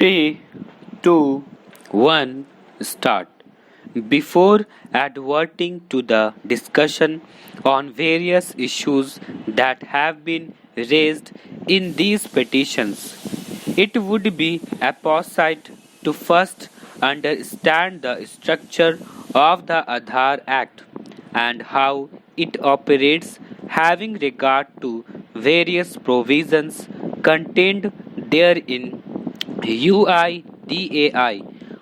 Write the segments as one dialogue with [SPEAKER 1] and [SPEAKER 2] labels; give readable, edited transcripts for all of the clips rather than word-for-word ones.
[SPEAKER 1] 3, 2, 1, start. Before adverting to the discussion on various issues that have been raised in these petitions, it would be apposite to first understand the structure of the Aadhaar Act and how it operates, having regard to various provisions contained therein. UIDAI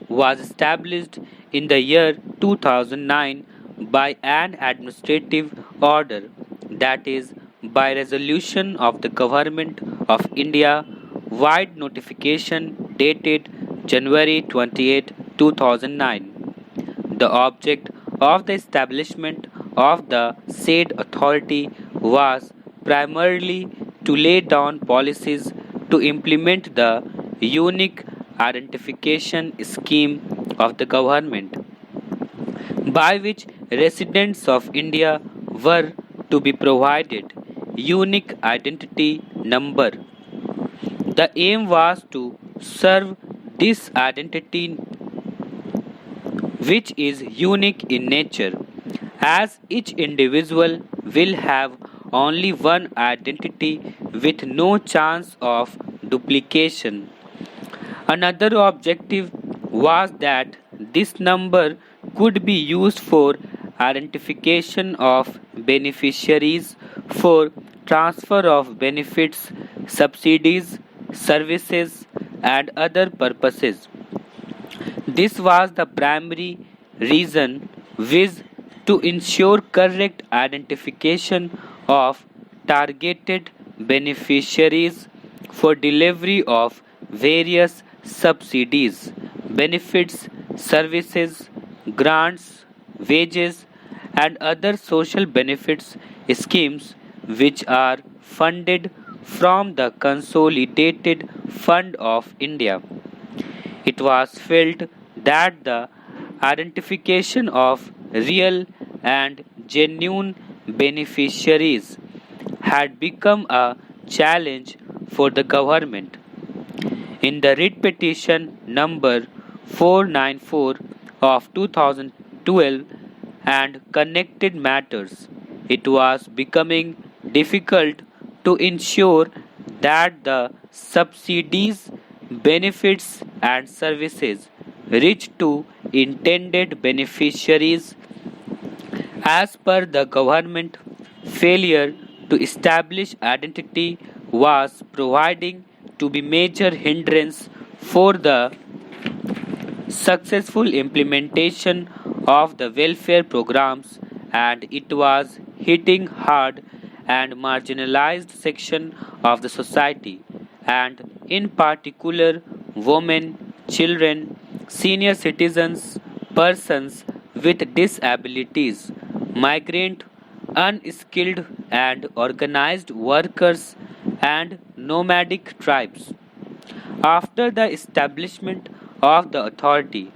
[SPEAKER 1] was established in the year 2009 by an administrative order, that is, by resolution of the Government of India, wide notification dated January 28, 2009. The object of the establishment of the said authority was primarily to lay down policies to implement the unique identification scheme of the government, by which residents of India were to be provided unique identity number. The aim was to serve this identity, which is unique in nature, as each individual will have only one identity with no chance of duplication. Another objective was that this number could be used for identification of beneficiaries, for transfer of benefits, subsidies, services, and other purposes. This was the primary reason, viz. To ensure correct identification of targeted beneficiaries for delivery of various subsidies, benefits, services, grants, wages, and other social benefits schemes which are funded from the Consolidated Fund of India. It was felt that the identification of real and genuine beneficiaries had become a challenge for the government. In the writ petition number 494 of 2012 and connected matters, it was becoming difficult to ensure that the subsidies, benefits, and services reach to intended beneficiaries. As per the government, failure to establish identity was providing to be major hindrance for the successful implementation of the welfare programs, and it was hitting hard and marginalized section of the society, and in particular women, children, senior citizens, persons with disabilities, migrant, unskilled and organized workers, and nomadic tribes. After the establishment of the authority,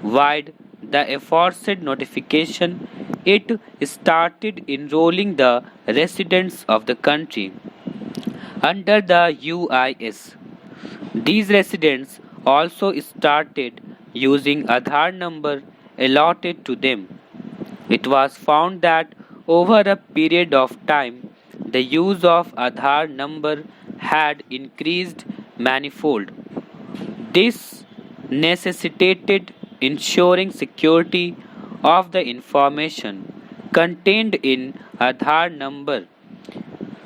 [SPEAKER 1] via the aforesaid notification, it started enrolling the residents of the country under the UIS. These residents also started using Aadhaar number allotted to them. It was found that over a period of time, the use of Aadhaar number had increased manifold. This necessitated ensuring security of the information contained in Aadhaar number,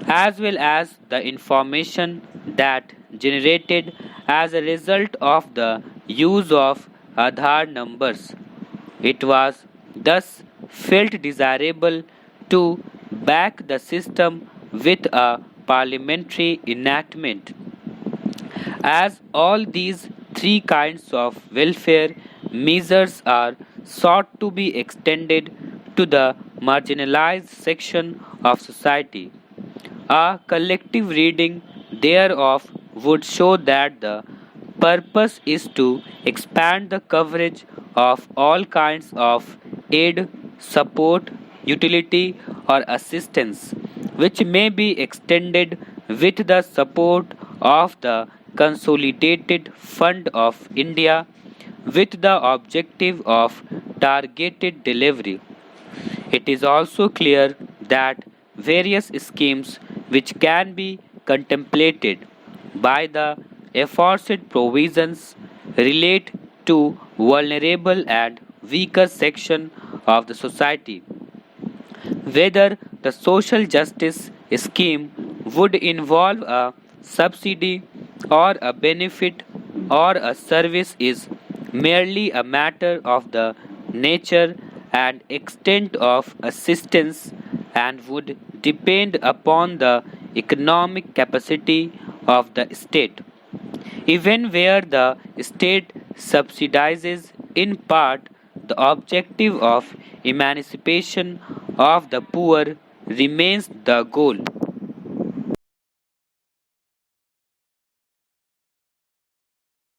[SPEAKER 1] as well as the information that generated as a result of the use of Aadhaar numbers. It was thus felt desirable to back the system with a parliamentary enactment, as all these three kinds of welfare measures are sought to be extended to the marginalized section of society. A collective reading thereof would show that the purpose is to expand the coverage of all kinds of aid, support, utility, or assistance, which may be extended with the support of the Consolidated Fund of India with the objective of targeted delivery. It is also clear that various schemes which can be contemplated by the aforesaid provisions relate to vulnerable and weaker section of the society. Whether the social justice scheme would involve a subsidy or a benefit or a service is merely a matter of the nature and extent of assistance and would depend upon the economic capacity of the state. Even where the state subsidizes in part, the objective of emancipation of the poor remains the goal.